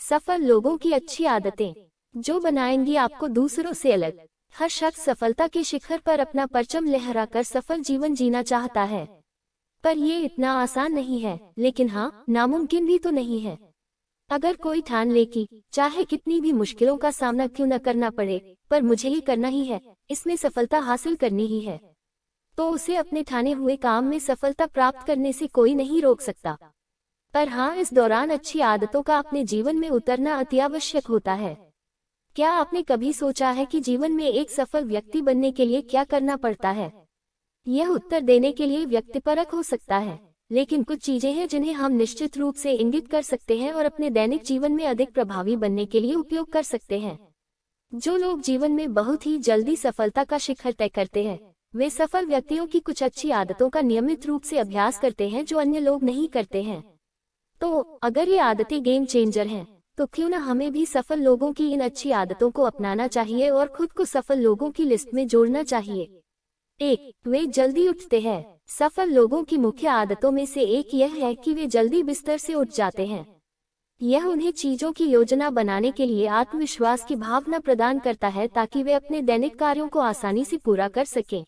सफल लोगों की अच्छी आदतें जो बनाएंगी आपको दूसरों से अलग। हर शख्स सफलता के शिखर पर अपना परचम लहराकर सफल जीवन जीना चाहता है, पर ये इतना आसान नहीं है, लेकिन हाँ, नामुमकिन भी तो नहीं है। अगर कोई ठान ले कि चाहे कितनी भी मुश्किलों का सामना क्यों न करना पड़े, पर मुझे ये करना ही है, इसमें सफलता हासिल करनी ही है, तो उसे अपने ठाने हुए काम में सफलता प्राप्त करने से कोई नहीं रोक सकता। पर हाँ, इस दौरान अच्छी आदतों का अपने जीवन में उतरना अत्यावश्यक होता है। क्या आपने कभी सोचा है कि जीवन में एक सफल व्यक्ति बनने के लिए क्या करना पड़ता है? यह उत्तर देने के लिए व्यक्तिपरक हो सकता है, लेकिन कुछ चीजें हैं जिन्हें हम निश्चित रूप से इंगित कर सकते हैं और अपने दैनिक जीवन में अधिक प्रभावी बनने के लिए उपयोग कर सकते हैं। जो लोग जीवन में बहुत ही जल्दी सफलता का शिखर तय करते हैं, वे सफल व्यक्तियों की कुछ अच्छी आदतों का नियमित रूप से अभ्यास करते हैं जो अन्य लोग नहीं करते हैं। तो अगर ये आदतें गेम चेंजर हैं, तो क्यों न हमें भी सफल लोगों की इन अच्छी आदतों को अपनाना चाहिए और खुद को सफल लोगों की लिस्ट में जोड़ना चाहिए। 1. वे जल्दी उठते हैं। सफल लोगों की मुख्य आदतों में से एक यह है कि वे जल्दी बिस्तर से उठ जाते हैं। यह उन्हें चीजों की योजना बनाने के लिए आत्मविश्वास की भावना प्रदान करता है ताकि वे अपने दैनिक कार्यों को आसानी से पूरा कर सकें।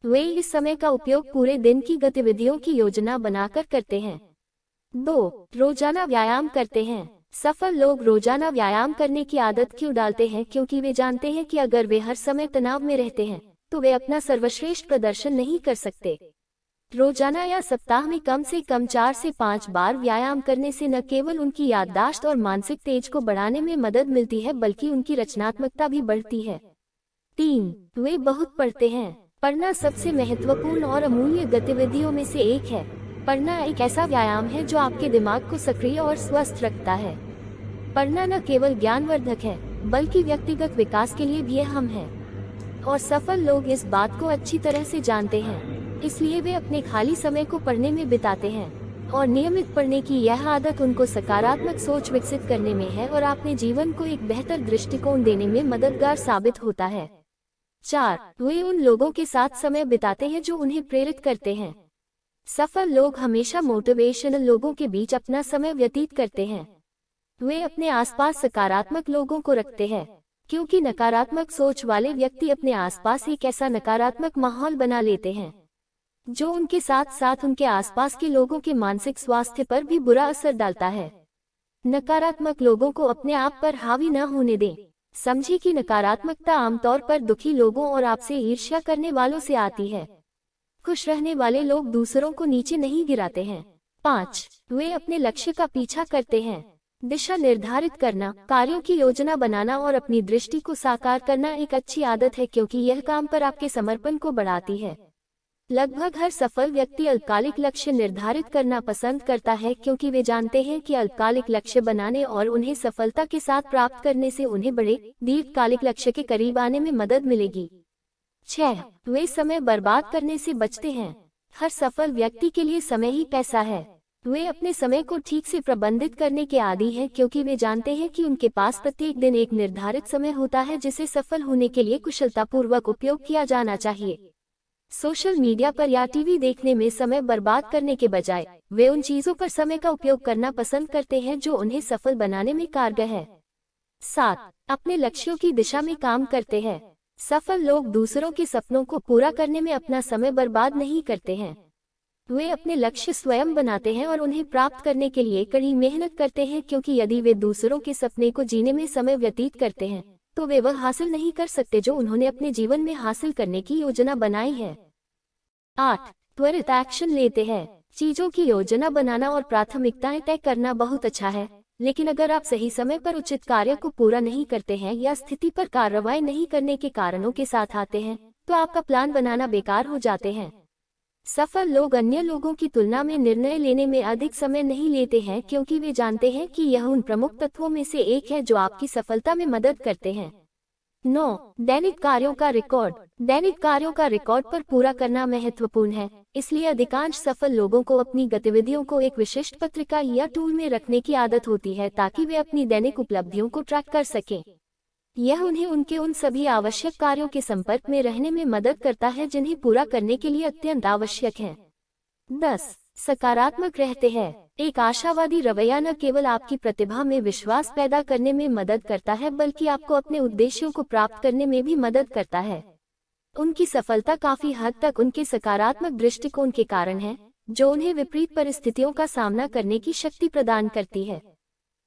वे इस समय का उपयोग पूरे दिन की गतिविधियों की योजना बनाकर करते हैं। 2. रोजाना व्यायाम करते हैं। सफल लोग रोजाना व्यायाम करने की आदत क्यों डालते हैं? क्योंकि वे जानते हैं कि अगर वे हर समय तनाव में रहते हैं तो वे अपना सर्वश्रेष्ठ प्रदर्शन नहीं कर सकते। रोजाना या सप्ताह में कम से कम 4 से 5 बार व्यायाम करने से न केवल उनकी याददाश्त और मानसिक तेज को बढ़ाने में मदद मिलती है, बल्कि उनकी रचनात्मकता भी बढ़ती है। 3. वे बहुत पढ़ते हैं। पढ़ना सबसे महत्वपूर्ण और अमूल्य गतिविधियों में से एक है। पढ़ना एक ऐसा व्यायाम है जो आपके दिमाग को सक्रिय और स्वस्थ रखता है। पढ़ना न केवल ज्ञानवर्धक है, बल्कि व्यक्तिगत विकास के लिए भी अहम है, और सफल लोग इस बात को अच्छी तरह से जानते हैं। इसलिए वे अपने खाली समय को पढ़ने में बिताते हैं, और नियमित पढ़ने की यह आदत उनको सकारात्मक सोच विकसित करने में है और अपने जीवन को एक बेहतर दृष्टिकोण देने में मददगार साबित होता है। 4. वे उन लोगों के साथ समय बिताते हैं जो उन्हें प्रेरित करते हैं। सफल लोग हमेशा मोटिवेशनल लोगों के बीच अपना समय व्यतीत करते हैं। वे अपने आसपास सकारात्मक लोगों को रखते हैं, क्योंकि नकारात्मक सोच वाले व्यक्ति अपने आसपास एक ऐसा नकारात्मक माहौल बना लेते हैं जो उनके साथ साथ उनके आसपास के लोगों के मानसिक स्वास्थ्य पर भी बुरा असर डालता है। नकारात्मक लोगों को अपने आप पर हावी न होने दें। समझिए कि नकारात्मकता आमतौर पर दुखी लोगों और आपसे ईर्ष्या करने वालों से आती है। खुश रहने वाले लोग दूसरों को नीचे नहीं गिराते हैं। 5. वे अपने लक्ष्य का पीछा करते हैं। दिशा निर्धारित करना, कार्यों की योजना बनाना और अपनी दृष्टि को साकार करना एक अच्छी आदत है, क्योंकि यह काम पर आपके समर्पण को बढ़ाती है। लगभग हर सफल व्यक्ति अल्पकालिक लक्ष्य निर्धारित करना पसंद करता है, क्योंकि वे जानते हैं कि अल्पकालिक लक्ष्य बनाने और उन्हें सफलता के साथ प्राप्त करने से उन्हें बड़े दीर्घकालिक लक्ष्य के करीब आने में मदद मिलेगी। 6. वे समय बर्बाद करने से बचते हैं। हर सफल व्यक्ति के लिए समय ही पैसा है। वे अपने समय को ठीक से प्रबंधित करने के आदी हैं, क्योंकि वे जानते हैं कि उनके पास प्रत्येक दिन एक निर्धारित समय होता है जिसे सफल होने के लिए कुशलतापूर्वक उपयोग किया जाना चाहिए। सोशल मीडिया पर या टीवी देखने में समय बर्बाद करने के बजाय वे उन चीजों पर समय का उपयोग करना पसंद करते हैं जो उन्हें सफल बनाने में कारगर है। 7. अपने लक्ष्यों की दिशा में काम करते हैं। सफल लोग दूसरों के सपनों को पूरा करने में अपना समय बर्बाद नहीं करते हैं। वे अपने लक्ष्य स्वयं बनाते हैं और उन्हें प्राप्त करने के लिए कड़ी मेहनत करते हैं, क्योंकि यदि वे दूसरों के सपने को जीने में समय व्यतीत करते हैं तो वे वह हासिल नहीं कर सकते जो उन्होंने अपने जीवन में हासिल करने की योजना बनाई है। 8. त्वरित एक्शन लेते हैं। चीजों की योजना बनाना और प्राथमिकताएं तय करना बहुत अच्छा है, लेकिन अगर आप सही समय पर उचित कार्य को पूरा नहीं करते हैं या स्थिति पर कार्रवाई नहीं करने के कारणों के साथ आते हैं तो आपका प्लान बनाना बेकार हो जाते हैं। सफल लोग अन्य लोगों की तुलना में निर्णय लेने में अधिक समय नहीं लेते हैं, क्योंकि वे जानते हैं कि यह उन प्रमुख तत्वों में से एक है जो आपकी सफलता में मदद करते हैं। 9. दैनिक कार्यों का रिकॉर्ड। दैनिक कार्यों का रिकॉर्ड पर पूरा करना महत्वपूर्ण है, इसलिए अधिकांश सफल लोगों को अपनी गतिविधियों को एक विशिष्ट पत्रिका या टूल में रखने की आदत होती है ताकि वे अपनी दैनिक उपलब्धियों को ट्रैक कर सकें। यह उन्हें उनके उन सभी आवश्यक कार्यों के संपर्क में रहने में मदद करता है जिन्हें पूरा करने के लिए अत्यंत आवश्यक है। 10. सकारात्मक रहते हैं। एक आशावादी रवैया न केवल आपकी प्रतिभा में विश्वास पैदा करने में मदद करता है बल्कि आपको अपने उद्देश्यों को प्राप्त करने में भी मदद करता है। उनकी सफलता काफी हद तक उनके सकारात्मक दृष्टिकोण के कारण है, जो उन्हें विपरीत परिस्थितियों का सामना करने की शक्ति प्रदान करती है।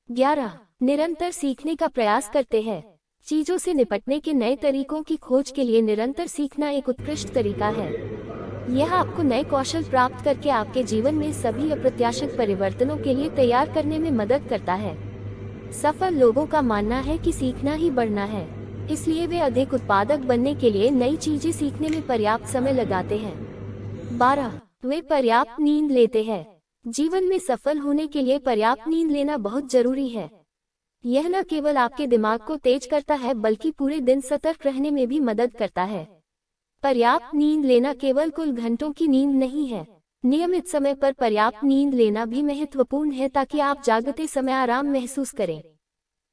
11. निरंतर सीखने का प्रयास करते हैं। चीजों से निपटने के नए तरीकों की खोज के लिए निरंतर सीखना एक उत्कृष्ट तरीका है। यह आपको नए कौशल प्राप्त करके आपके जीवन में सभी अप्रत्याशित परिवर्तनों के लिए तैयार करने में मदद करता है। सफल लोगों का मानना है कि सीखना ही बढ़ना है, इसलिए वे अधिक उत्पादक बनने के लिए नई चीजें सीखने में पर्याप्त समय लगाते हैं। 12. वे पर्याप्त नींद लेते हैं। जीवन में सफल होने के लिए पर्याप्त नींद लेना बहुत जरूरी है। यह न केवल आपके दिमाग को तेज करता है बल्कि पूरे दिन सतर्क रहने में भी मदद करता है। पर्याप्त नींद लेना केवल कुल घंटों की नींद नहीं है, नियमित समय पर पर्याप्त नींद लेना भी महत्वपूर्ण है ताकि आप जागते समय आराम महसूस करें।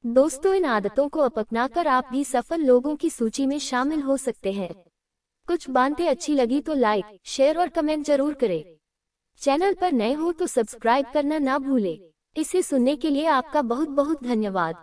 दोस्तों, इन आदतों को अपनाकर आप भी सफल लोगों की सूची में शामिल हो सकते हैं। कुछ बातें अच्छी लगी तो लाइक, शेयर और कमेंट जरूर करें। चैनल पर नए हो तो सब्सक्राइब करना ना भूलें। इसे सुनने के लिए आपका बहुत बहुत धन्यवाद।